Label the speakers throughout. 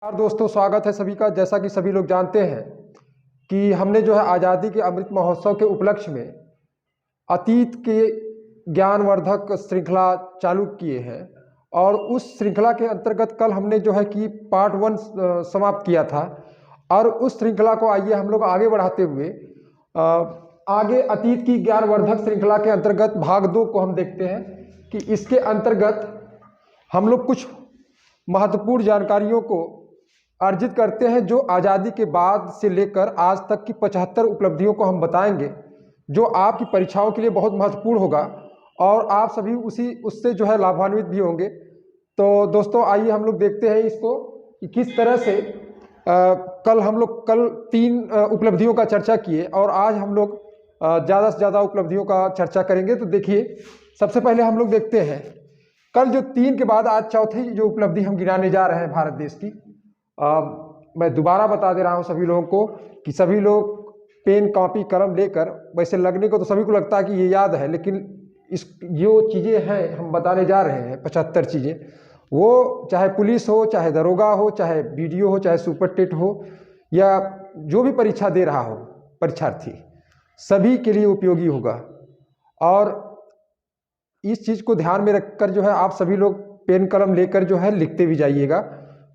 Speaker 1: यार दोस्तों, स्वागत है सभी का। जैसा कि सभी लोग जानते हैं कि हमने जो है आज़ादी के अमृत महोत्सव के उपलक्ष्य में अतीत के ज्ञानवर्धक श्रृंखला चालू किए हैं। और उस श्रृंखला के अंतर्गत कल हमने जो है कि पार्ट 1 समाप्त किया था। और उस श्रृंखला को आइए हम लोग आगे बढ़ाते हुए आगे अतीत की ज्ञानवर्धक श्रृंखला के अंतर्गत भाग 2 को हम देखते हैं कि इसके अंतर्गत हम लोग कुछ महत्वपूर्ण जानकारियों को अर्जित करते हैं, जो आज़ादी के बाद से लेकर आज तक की 75 उपलब्धियों को हम बताएंगे, जो आपकी परीक्षाओं के लिए बहुत महत्वपूर्ण होगा और आप सभी उससे जो है लाभान्वित भी होंगे। तो दोस्तों, आइए हम लोग देखते हैं इसको कि किस तरह से कल हम लोग 3 उपलब्धियों का चर्चा किए और आज हम लोग ज़्यादा से ज़्यादा उपलब्धियों का चर्चा करेंगे। तो देखिए, सबसे पहले हम लोग देखते हैं कल जो 3 के बाद आज चौथी जो उपलब्धि हम गिनाने जा रहे हैं भारत देश की। मैं दोबारा बता दे रहा हूं सभी लोगों को कि सभी लोग पेन कॉपी कलम लेकर, वैसे लगने को तो सभी को लगता है कि ये याद है, लेकिन इस जो चीज़ें हैं हम बताने जा रहे हैं 75 चीज़ें, वो चाहे पुलिस हो, चाहे दरोगा हो, चाहे बीडीओ हो, चाहे सुपर टेट हो, या जो भी परीक्षा दे रहा हो परीक्षार्थी, सभी के लिए उपयोगी होगा। और इस चीज़ को ध्यान में रखकर जो है आप सभी लोग पेन कलम लेकर जो है लिखते भी जाइएगा।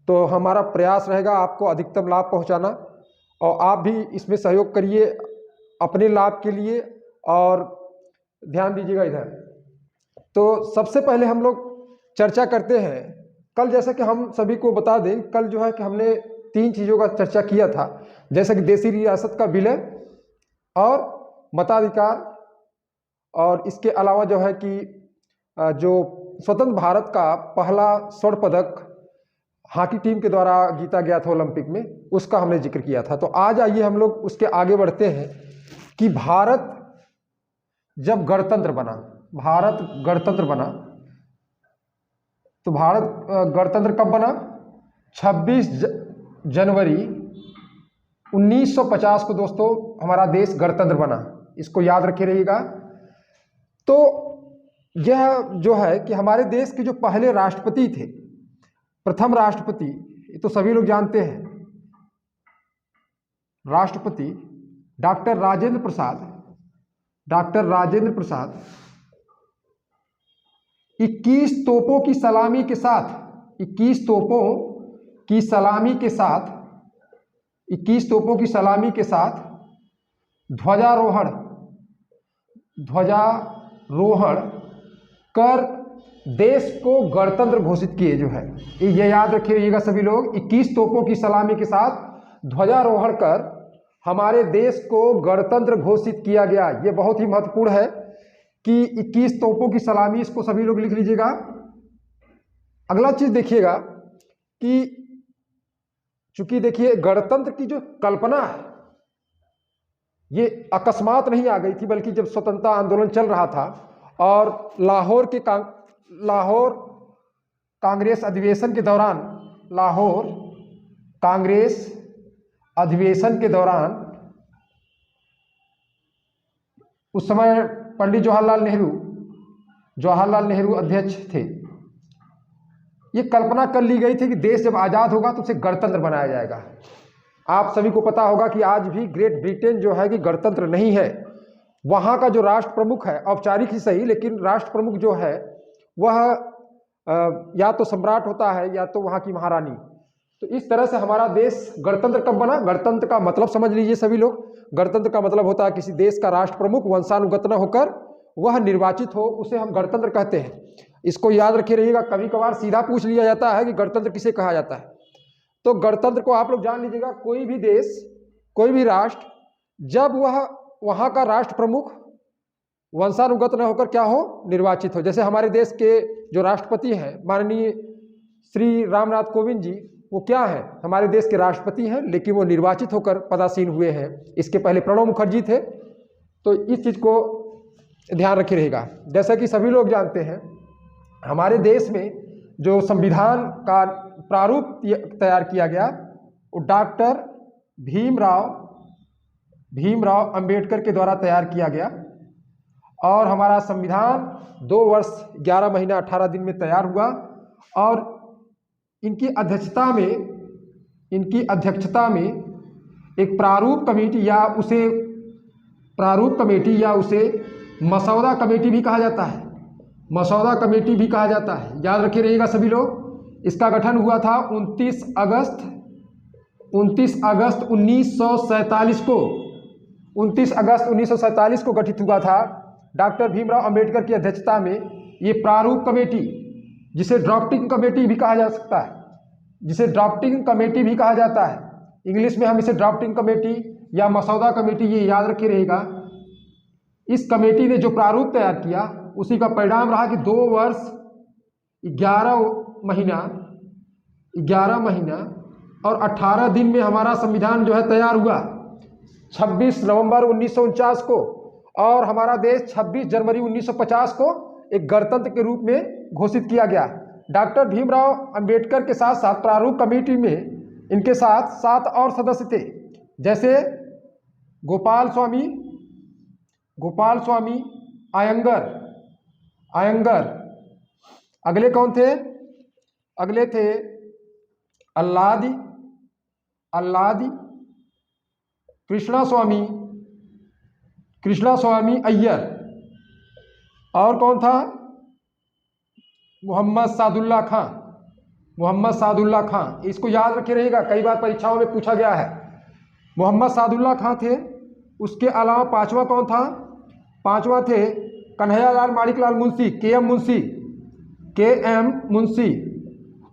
Speaker 1: तो हमारा प्रयास रहेगा आपको अधिकतम लाभ पहुंचाना, और आप भी इसमें सहयोग करिए अपने लाभ के लिए। और ध्यान दीजिएगा इधर। तो सबसे पहले हम लोग चर्चा करते हैं कल, जैसा कि हम सभी को बता दें, कल जो है कि हमने 3 चीज़ों का चर्चा किया था, जैसे कि देसी रियासत का विलय और मताधिकार, और इसके अलावा जो है कि जो स्वतंत्र भारत का पहला स्वर्ण पदक हॉकी टीम के द्वारा जीता गया था ओलंपिक में, उसका हमने जिक्र किया था। तो आज आइए हम लोग उसके आगे बढ़ते हैं कि भारत जब गणतंत्र बना, भारत गणतंत्र बना, तो भारत गणतंत्र कब बना? 26 जनवरी 1950 को दोस्तों हमारा देश गणतंत्र बना। इसको याद रखे रहिएगा। तो यह जो है कि हमारे देश के जो पहले राष्ट्रपति थे, प्रथम राष्ट्रपति, ये तो सभी लोग जानते हैं, राष्ट्रपति डॉक्टर राजेंद्र प्रसाद। डॉक्टर राजेंद्र प्रसाद 21 तोपों की सलामी के साथ, 21 तोपों की सलामी के साथ, 21 तोपों की सलामी के साथ ध्वजारोहण कर देश को गणतंत्र घोषित किए। जो है ये याद रखिएगा सभी लोग, 21 तोपों की सलामी के साथ ध्वजारोहण कर हमारे देश को गणतंत्र घोषित किया गया। ये बहुत ही महत्वपूर्ण है कि 21 तोपों की सलामी, इसको सभी लोग लिख लीजिएगा। अगला चीज देखिएगा कि चूंकि देखिए गणतंत्र की जो कल्पना है ये अकस्मात नहीं आ गई थी, बल्कि जब स्वतंत्रता आंदोलन चल रहा था और लाहौर कांग्रेस अधिवेशन के दौरान, लाहौर कांग्रेस अधिवेशन के दौरान उस समय पंडित जवाहरलाल नेहरू अध्यक्ष थे। ये कल्पना कर ली गई थी कि देश जब आज़ाद होगा तो उसे गणतंत्र बनाया जाएगा। आप सभी को पता होगा कि आज भी ग्रेट ब्रिटेन जो है कि गणतंत्र नहीं है। वहाँ का जो राष्ट्र प्रमुख है, औपचारिक ही सही, लेकिन राष्ट्र प्रमुख जो है वह या तो सम्राट होता है या तो वहाँ की महारानी। तो इस तरह से हमारा देश गणतंत्र कब बना? गणतंत्र का मतलब समझ लीजिए सभी लोग। गणतंत्र का मतलब होता है किसी देश का राष्ट्र प्रमुख वंशानुगत न होकर वह निर्वाचित हो, उसे हम गणतंत्र कहते हैं। इसको याद रखे रहिएगा। कभी कभार सीधा पूछ लिया जाता है कि गणतंत्र किसे कहा जाता है। तो गणतंत्र को आप लोग जान लीजिएगा, कोई भी देश, कोई भी राष्ट्र, जब वह वहाँ का राष्ट्र प्रमुख वंशानुगत न होकर क्या हो? निर्वाचित हो। जैसे हमारे देश के जो राष्ट्रपति हैं माननीय श्री रामनाथ कोविंद जी, वो क्या है? हमारे देश के राष्ट्रपति हैं, लेकिन वो निर्वाचित होकर पदासीन हुए हैं। इसके पहले प्रणब मुखर्जी थे। तो इस चीज़ को ध्यान रखे रहेगा। जैसा कि सभी लोग जानते हैं, हमारे देश में जो संविधान का प्रारूप तैयार किया गया वो डॉक्टर भीमराव अंबेडकर के द्वारा तैयार किया गया। और हमारा संविधान 2 वर्ष 11 महीना 18 दिन में तैयार हुआ। और इनकी अध्यक्षता में इनकी अध्यक्षता में एक प्रारूप कमेटी या उसे मसौदा कमेटी भी कहा जाता है, मसौदा कमेटी भी कहा जाता है, याद रखे रहिएगा सभी लोग। इसका गठन हुआ था 29 अगस्त 1947 को, 29 अगस्त 1947 को गठित हुआ था डॉक्टर भीमराव अंबेडकर की अध्यक्षता में। ये प्रारूप कमेटी, जिसे ड्राफ्टिंग कमेटी भी कहा जा सकता है, जिसे ड्राफ्टिंग कमेटी भी कहा जाता है, इंग्लिश में हम इसे ड्राफ्टिंग कमेटी या मसौदा कमेटी, ये याद रखे रहेगा। इस कमेटी ने जो प्रारूप तैयार किया उसी का परिणाम रहा कि 2 वर्ष 11 महीना और 18 दिन में हमारा संविधान जो है तैयार हुआ 26 नवंबर 1949 को, और हमारा देश 26 जनवरी 1950 को एक गणतंत्र के रूप में घोषित किया गया। डॉक्टर भीमराव अंबेडकर के साथ साथ प्रारूप कमेटी में इनके साथ 7 और सदस्य थे, जैसे गोपाल स्वामी अयंगर। अगले कौन थे? अगले थे अल्लादी कृष्णा स्वामी अय्यर। और कौन था? मोहम्मद सादुल्ला खां। इसको याद रखे रहेगा, कई बार परीक्षाओं में पूछा गया है। मोहम्मद सादुल्ला खां थे। उसके अलावा 5वां कौन था? 5वां थे कन्हैयालाल माणिकलाल मुंशी, के एम मुंशी।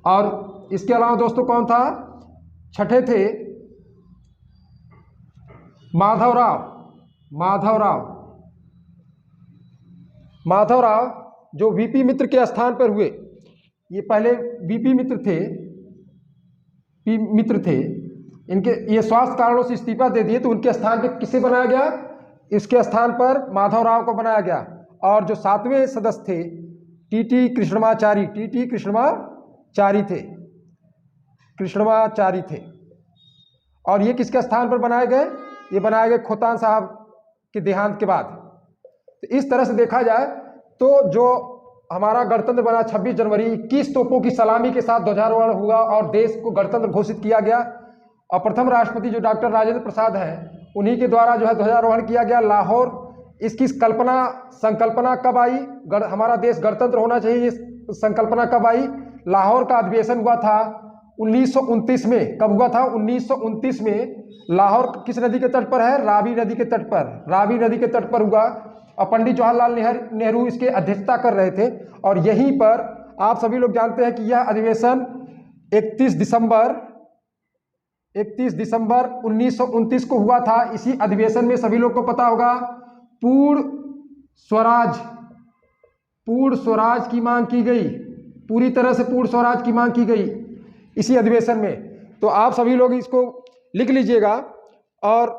Speaker 1: और इसके अलावा दोस्तों कौन था? 6ठे थे माधवराव, जो वीपी मित्र के स्थान पर हुए। ये पहले वीपी मित्र थे। इनके ये स्वास्थ्य कारणों से इस्तीफा दे दिए, तो उनके स्थान पर किसे बनाया गया? इसके स्थान पर माधवराव को बनाया गया। और जो 7वें सदस्य थे टीटी कृष्णमाचारी थे। और ये किसके स्थान पर बनाए गए? ये बनाए गए खोतान साहब के देहांत के बाद। तो इस तरह से देखा जाए तो जो हमारा गणतंत्र बना 26 जनवरी 21 तोपों की सलामी के साथ ध्वजारोहण हुआ और देश को गणतंत्र घोषित किया गया। और प्रथम राष्ट्रपति जो डॉक्टर राजेंद्र प्रसाद हैं, उन्हीं के द्वारा जो है ध्वजारोहण किया गया। लाहौर, इसकी संकल्पना कब आई? हमारा देश गणतंत्र होना चाहिए, इस संकल्पना कब आई? लाहौर का अधिवेशन हुआ था 1929 में। कब हुआ था? 1929 में। लाहौर किस नदी के तट पर है? रावी नदी के तट पर हुआ। और पंडित जवाहरलाल नेहरू इसके अध्यक्षता कर रहे थे। और यहीं पर आप सभी लोग जानते हैं कि यह अधिवेशन 31 दिसंबर 1929 को हुआ था। इसी अधिवेशन में सभी लोग को पता होगा पूर्ण स्वराज की मांग की गई, पूरी तरह से पूर्ण स्वराज की मांग की गई इसी अधिवेशन में। तो आप सभी लोग इसको लिख लीजिएगा और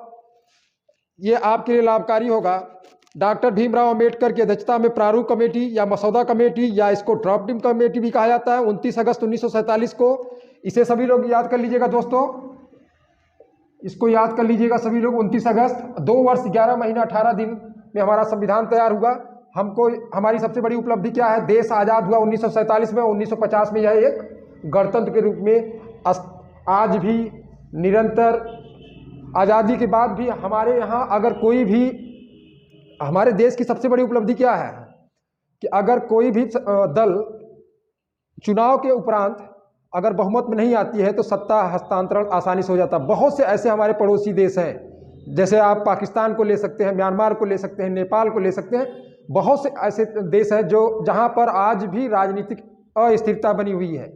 Speaker 1: ये आपके लिए लाभकारी होगा। डॉक्टर भीमराव अंबेडकर की अध्यक्षता में प्रारूप कमेटी या मसौदा कमेटी या इसको ड्राफ्टिंग कमेटी भी कहा जाता है 29 अगस्त 1947 को। इसे सभी लोग याद कर लीजिएगा दोस्तों, इसको याद कर लीजिएगा सभी लोग। 29 अगस्त 2 वर्ष 11 महीना 18 दिन में हमारा संविधान तैयार हुआ। हमारी सबसे बड़ी उपलब्धि क्या है? देश आज़ाद हुआ 1947 में। 1950 में यह एक गणतंत्र के रूप में आज भी निरंतर आज़ादी के बाद भी हमारे यहाँ अगर कोई भी, हमारे देश की सबसे बड़ी उपलब्धि क्या है कि अगर कोई भी दल चुनाव के उपरांत अगर बहुमत में नहीं आती है तो सत्ता हस्तांतरण आसानी से हो जाता है। बहुत से ऐसे हमारे पड़ोसी देश हैं, जैसे आप पाकिस्तान को ले सकते हैं, म्यांमार को ले सकते हैं, नेपाल को ले सकते हैं। बहुत से ऐसे देश हैं जहां पर आज भी राजनीतिक अस्थिरता बनी हुई है।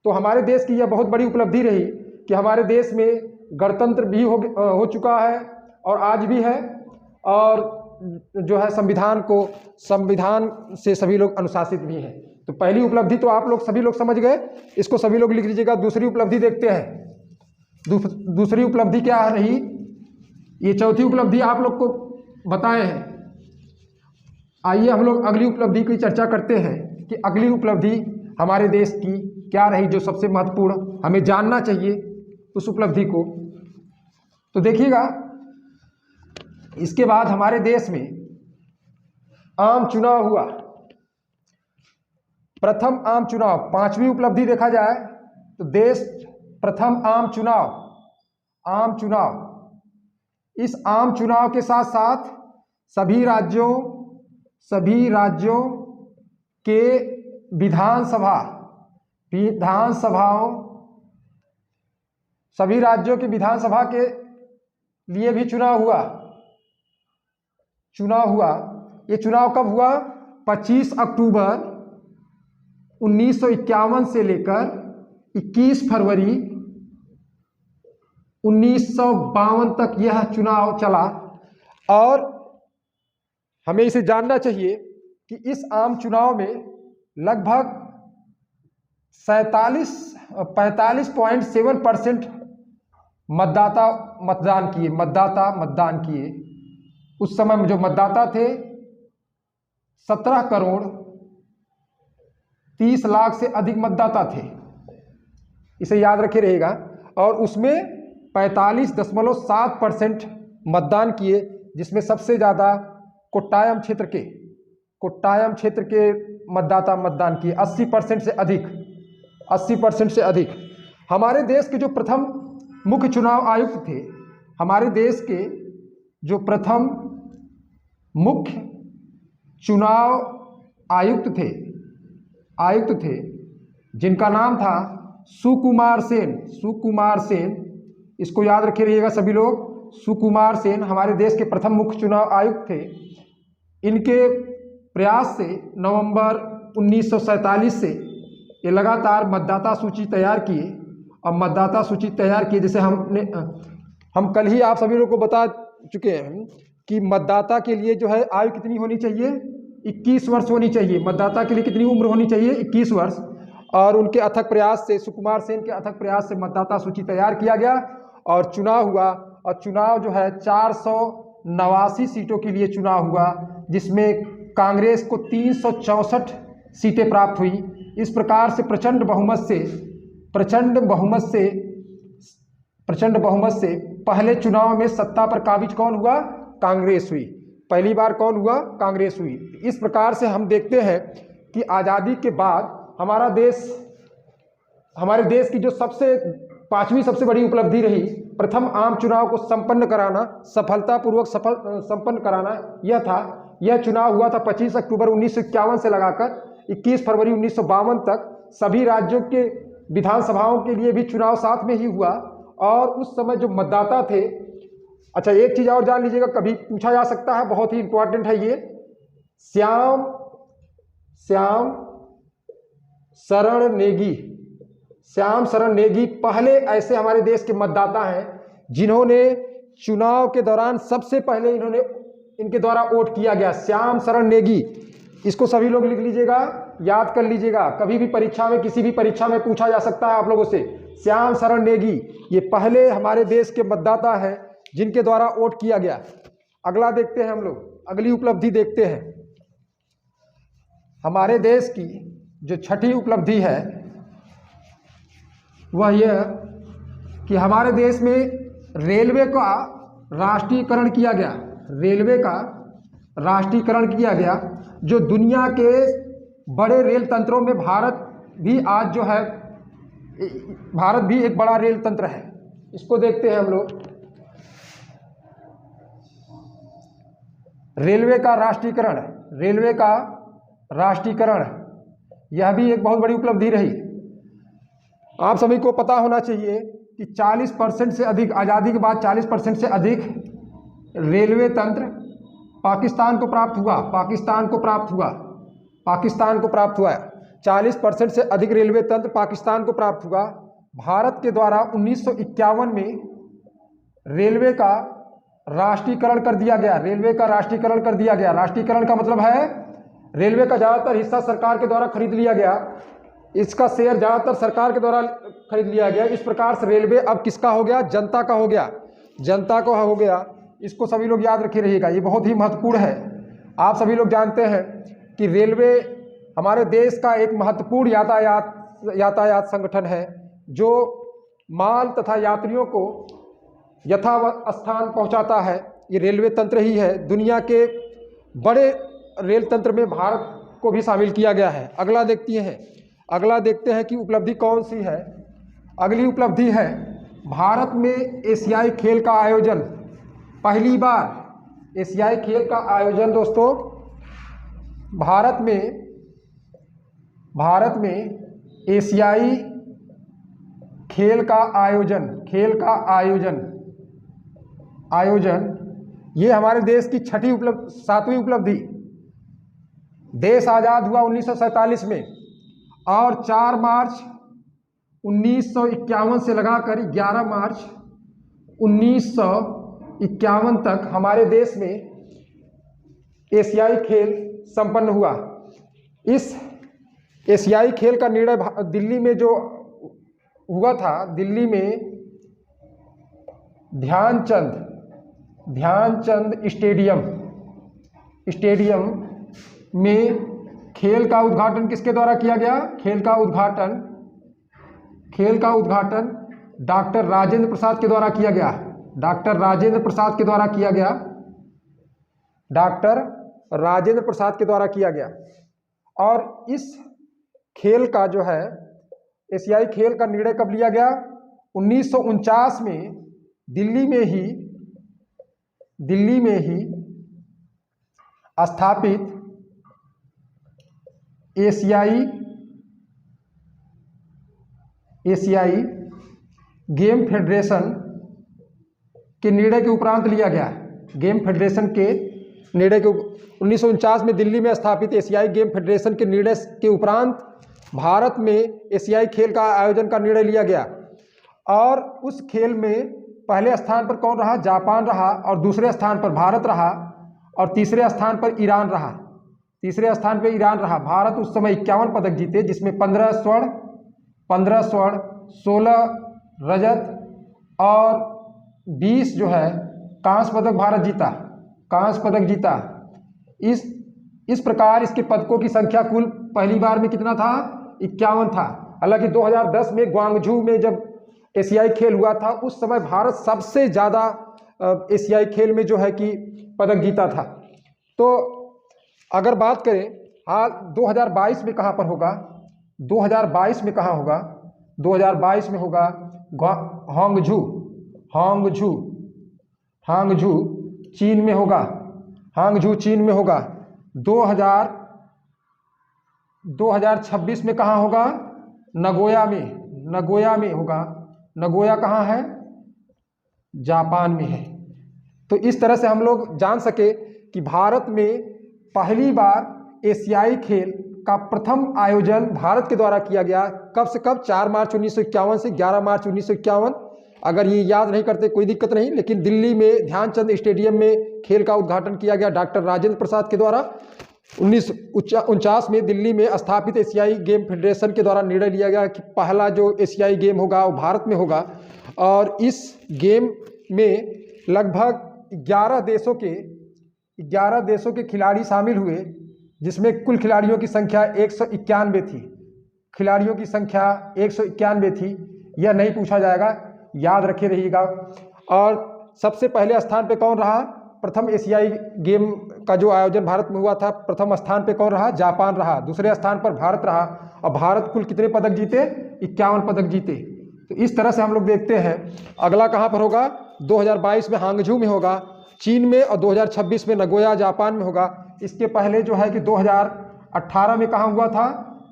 Speaker 1: तो हमारे देश की यह बहुत बड़ी उपलब्धि रही कि हमारे देश में गणतंत्र भी हो चुका है और आज भी है। और जो है संविधान से सभी लोग अनुशासित भी हैं। तो पहली उपलब्धि तो आप लोग सभी लोग समझ गए, इसको सभी लोग लिख लीजिएगा। दूसरी उपलब्धि देखते हैं। दूसरी उपलब्धि क्या रही? ये चौथी उपलब्धि आप लोग को बताए हैं। आइए हम लोग अगली उपलब्धि की चर्चा करते हैं कि अगली उपलब्धि हमारे देश की क्या रही, जो सबसे महत्वपूर्ण हमें जानना चाहिए उस उपलब्धि को। तो देखिएगा, इसके बाद हमारे देश में आम चुनाव हुआ, प्रथम आम चुनाव। 5वीं उपलब्धि देखा जाए तो देश प्रथम आम चुनाव। इस आम चुनाव के साथ साथ सभी राज्यों के सभी राज्यों की विधानसभा के लिए भी चुनाव हुआ। ये चुनाव कब हुआ? 25 अक्टूबर 1951 से लेकर 21 फरवरी 1952 तक यह चुनाव चला। और हमें इसे जानना चाहिए कि इस आम चुनाव में लगभग 45.7% मतदाता मतदान किए। उस समय में जो मतदाता थे 17 करोड़ 30 लाख से अधिक मतदाता थे, इसे याद रखे रहेगा। और उसमें 45.7% मतदान किए, जिसमें सबसे ज़्यादा कोट्टायम क्षेत्र के मतदाता मतदान किए, 80% से अधिक। हमारे देश के जो प्रथम मुख्य चुनाव आयुक्त थे, हमारे देश के जो प्रथम मुख्य चुनाव आयुक्त थे जिनका नाम था सुकुमार सेन, इसको याद रखे रहिएगा सभी लोग। सुकुमार सेन हमारे देश के प्रथम मुख्य चुनाव आयुक्त थे। इनके प्रयास से नवंबर 1947 से ये लगातार मतदाता सूची तैयार किए। और मतदाता सूची तैयार किए, जैसे हम कल ही आप सभी लोग को बता चुके हैं कि मतदाता के लिए जो है आयु कितनी होनी चाहिए? 21 वर्ष होनी चाहिए। मतदाता के लिए कितनी उम्र होनी चाहिए? 21 वर्ष। और उनके अथक प्रयास से, सुकुमार सेन के अथक प्रयास से मतदाता सूची तैयार किया गया और चुनाव हुआ। और चुनाव जो है 489 सीटों के लिए चुनाव हुआ, जिसमें कांग्रेस को 364 सीटें प्राप्त हुई। इस प्रकार से प्रचंड बहुमत से पहले चुनाव में सत्ता पर काबिज कौन हुआ? कांग्रेस हुई। पहली बार कौन हुआ? कांग्रेस हुई। इस प्रकार से हम देखते हैं कि आज़ादी के बाद हमारे देश की जो पांचवी सबसे बड़ी उपलब्धि रही, प्रथम आम चुनाव को सफलतापूर्वक संपन्न कराना, यह था। यह चुनाव हुआ था 25 अक्टूबर 1951 से लगाकर 21 फरवरी 1952 तक। सभी राज्यों के विधानसभाओं के लिए भी चुनाव साथ में ही हुआ। और उस समय जो मतदाता थे, अच्छा एक चीज़ और जान लीजिएगा, कभी पूछा जा सकता है, बहुत ही इंपॉर्टेंट है ये। श्याम शरण नेगी पहले ऐसे हमारे देश के मतदाता हैं जिन्होंने चुनाव के दौरान सबसे पहले इनके द्वारा वोट किया गया। श्याम शरण नेगी, इसको सभी लोग लिख लीजिएगा, याद कर लीजिएगा। कभी भी परीक्षा में, किसी भी परीक्षा में पूछा जा सकता है आप लोगों से। श्याम शरण नेगी ये पहले हमारे देश के मतदाता हैं जिनके द्वारा वोट किया गया। अगला देखते हैं हम लोग, अगली उपलब्धि देखते हैं। हमारे देश की जो छठी उपलब्धि है वह यह कि हमारे देश में रेलवे का राष्ट्रीयकरण किया गया। जो दुनिया के बड़े रेल तंत्रों में भारत भी एक बड़ा रेल तंत्र है। इसको देखते हैं हम लोग। रेलवे का राष्ट्रीयकरण यह भी एक बहुत बड़ी उपलब्धि रही। आप सभी को पता होना चाहिए कि 40% से अधिक, आज़ादी के बाद 40% से अधिक रेलवे तंत्र पाकिस्तान को प्राप्त हुआ। 40% से अधिक रेलवे तंत्र पाकिस्तान को प्राप्त हुआ। भारत के द्वारा 1951 में रेलवे का राष्ट्रीयकरण कर दिया गया। राष्ट्रीयकरण का मतलब है रेलवे का ज़्यादातर हिस्सा सरकार के द्वारा खरीद लिया गया। इसका शेयर ज़्यादातर सरकार के द्वारा खरीद लिया गया। इस प्रकार से रेलवे अब किसका हो गया? जनता का हो गया। इसको सभी लोग याद रखे रहिएगा, ये बहुत ही महत्वपूर्ण है। आप सभी लोग जानते हैं कि रेलवे हमारे देश का एक महत्वपूर्ण यातायात संगठन है, जो माल तथा यात्रियों को यथास्थान पहुंचाता है। ये रेलवे तंत्र ही है। दुनिया के बड़े रेल तंत्र में भारत को भी शामिल किया गया है। अगला देखते हैं कि उपलब्धि कौन सी है। अगली उपलब्धि है भारत में एशियाई खेल का आयोजन। पहली बार एशियाई खेल का आयोजन दोस्तों भारत में एशियाई खेल का आयोजन ये हमारे देश की 7वीं उपलब्धि। देश आज़ाद हुआ 1947 में और 4 मार्च 1951 से लगाकर 11 मार्च 1951 तक हमारे देश में एशियाई खेल संपन्न हुआ। इस एशियाई खेल का निर्णय दिल्ली में जो हुआ था, दिल्ली में ध्यानचंद स्टेडियम में खेल का उद्घाटन किसके द्वारा किया गया? खेल का उद्घाटन डॉक्टर राजेंद्र प्रसाद के द्वारा किया गया। डॉक्टर राजेंद्र प्रसाद के द्वारा किया गया। और इस खेल का जो है एशियाई खेल का निर्णय कब लिया गया? 1949 में दिल्ली में ही स्थापित एशियाई गेम फेडरेशन के निर्णय के उपरांत लिया गया। गेम फेडरेशन के निर्णय के 1949 में दिल्ली में स्थापित एशियाई गेम फेडरेशन के निर्णय के उपरांत भारत में एशियाई खेल का आयोजन का निर्णय लिया गया। और उस खेल में पहले स्थान पर कौन रहा? जापान रहा। और दूसरे स्थान पर भारत रहा। और तीसरे स्थान पर ईरान रहा। भारत उस समय 51 पदक जीते, जिसमें 15 स्वर्ण, 16 रजत और 20 जो है कांस्य पदक भारत जीता। इस प्रकार इसके पदकों की संख्या कुल पहली बार में कितना था? 51 था। हालांकि 2010 में ग्वांगझू में जब एशियाई खेल हुआ था उस समय भारत सबसे ज़्यादा एशियाई खेल में जो है कि पदक जीता था। तो अगर बात करें हाल 2022 में कहाँ पर होगा? 2022 में कहाँ होगा? 2022 में होगा हांगझू चीन में होगा। 2026 में कहाँ होगा? नगोया में होगा। नगोया कहाँ है? जापान में है। तो इस तरह से हम लोग जान सके कि भारत में पहली बार एशियाई खेल का प्रथम आयोजन भारत के द्वारा किया गया। कब से कब? 4 मार्च 1951 से 11 मार्च 1951। अगर ये याद नहीं करते कोई दिक्कत नहीं, लेकिन दिल्ली में ध्यानचंद स्टेडियम में खेल का उद्घाटन किया गया डॉक्टर राजेंद्र प्रसाद के द्वारा। 1949 में दिल्ली में स्थापित एशियाई गेम फेडरेशन के द्वारा निर्णय लिया गया कि पहला जो एशियाई गेम होगा वो भारत में होगा। और इस गेम में लगभग 11 देशों के खिलाड़ी शामिल हुए, जिसमें कुल खिलाड़ियों की संख्या 191 थी। यह नहीं पूछा जाएगा, याद रखे रहिएगा। और सबसे पहले स्थान पे कौन रहा? प्रथम एशियाई गेम का जो आयोजन भारत में हुआ था, प्रथम स्थान पे कौन रहा? जापान रहा। दूसरे स्थान पर भारत रहा। और भारत कुल कितने पदक जीते? 51 पदक जीते। तो इस तरह से हम लोग देखते हैं। अगला कहाँ पर होगा? 2022 में हांगझू में होगा चीन में, और 2026 में नगोया जापान में होगा। इसके पहले जो है कि 2018 में कहाँ हुआ था?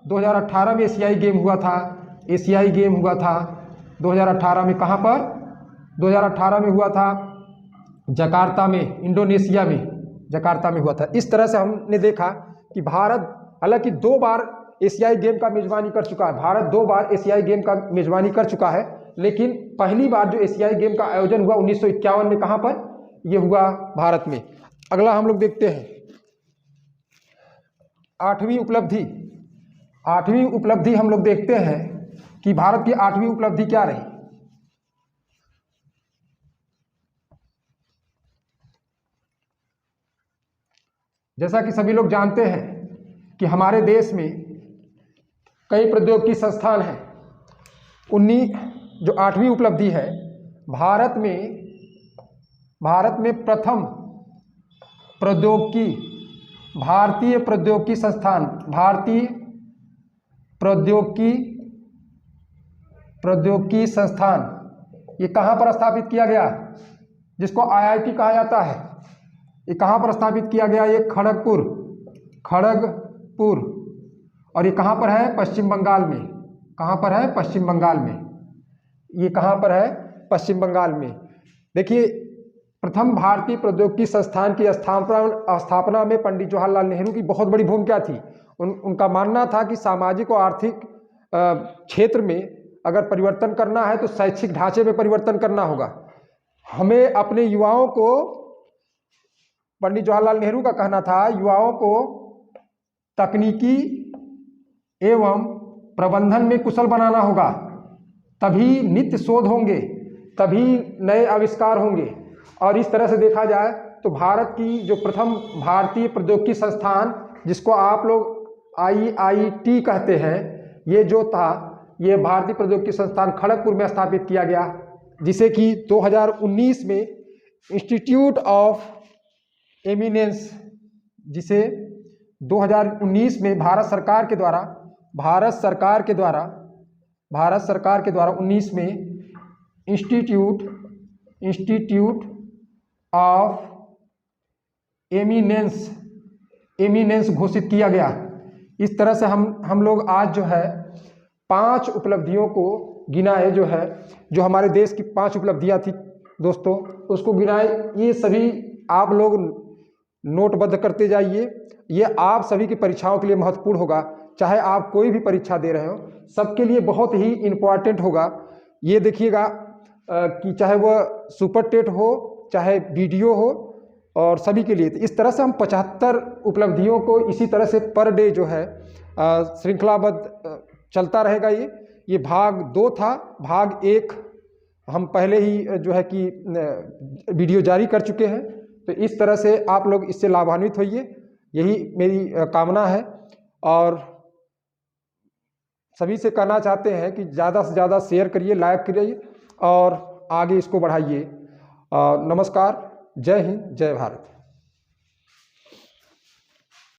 Speaker 1: 2018 में एशियाई गेम हुआ था। 2018 में कहाँ पर? 2018 में हुआ था जकार्ता में, इंडोनेशिया में, जकार्ता में हुआ था। इस तरह से हमने देखा कि भारत हालांकि 2 बार एशियाई गेम का मेजबानी कर चुका है। भारत 2 बार एशियाई गेम का मेजबानी कर चुका है, लेकिन पहली बार जो एशियाई गेम का आयोजन हुआ 1951 में कहाँ पर? ये हुआ भारत में। अगला हम लोग देखते हैं 8वीं उपलब्धि हम लोग देखते हैं कि भारत की 8वीं उपलब्धि क्या रही। जैसा कि सभी लोग जानते हैं कि हमारे देश में कई प्रौद्योगिकी संस्थान हैं। जो 8वीं उपलब्धि है, भारत में प्रथम भारतीय प्रौद्योगिकी संस्थान, भारतीय प्रौद्योगिकी प्रौद्योगिकी संस्थान, ये कहाँ पर स्थापित किया गया, जिसको आईआईटी कहा जाता है, ये कहाँ पर स्थापित किया गया? ये खड़गपुर, खड़गपुर। और ये कहाँ पर है? पश्चिम बंगाल में। कहाँ पर है? पश्चिम बंगाल में। ये कहाँ पर है? पश्चिम बंगाल में। देखिए, प्रथम भारतीय प्रौद्योगिकी संस्थान की स्थापना में पंडित जवाहरलाल नेहरू की बहुत बड़ी भूमिका थी। उनका मानना था कि सामाजिक और आर्थिक क्षेत्र में अगर परिवर्तन करना है तो शैक्षिक ढांचे में परिवर्तन करना होगा। हमें अपने युवाओं को, पंडित जवाहरलाल नेहरू का कहना था, युवाओं को तकनीकी एवं प्रबंधन में कुशल बनाना होगा, तभी नित्य शोध होंगे, तभी नए आविष्कार होंगे। और इस तरह से देखा जाए तो भारत की जो प्रथम भारतीय प्रौद्योगिकी संस्थान, जिसको आप लोग आईआईटी कहते हैं, ये जो था, ये भारतीय प्रौद्योगिकी संस्थान खड़गपुर में स्थापित किया गया, जिसे कि 2019 में इंस्टीट्यूट ऑफ एमिनेंस, जिसे 2019 में भारत सरकार के द्वारा 19 में इंस्टीट्यूट ऑफ एमिनेंस घोषित किया गया। इस तरह से हम लोग आज जो है 5 उपलब्धियों को गिनाए, जो हमारे देश की 5 उपलब्धियां थी दोस्तों, उसको गिनाए। ये सभी आप लोग नोटबद्ध करते जाइए। ये आप सभी की परीक्षाओं के लिए महत्वपूर्ण होगा, चाहे आप कोई भी परीक्षा दे रहे हो, सबके लिए बहुत ही इम्पोर्टेंट होगा। ये देखिएगा कि चाहे वह सुपर टेट हो, चाहे वीडियो हो, और सभी के लिए। इस तरह से हम 75 उपलब्धियों को इसी तरह से पर डे जो है श्रृंखलाबद्ध चलता रहेगा। ये भाग 2 था। भाग 1 हम पहले ही जो है कि वीडियो जारी कर चुके हैं। तो इस तरह से आप लोग इससे लाभान्वित होइए, यही मेरी कामना है। और सभी से कहना चाहते हैं कि ज़्यादा से ज़्यादा शेयर करिए, लाइक करिए और आगे इसको बढ़ाइए। नमस्कार, जय हिंद, जय भारत।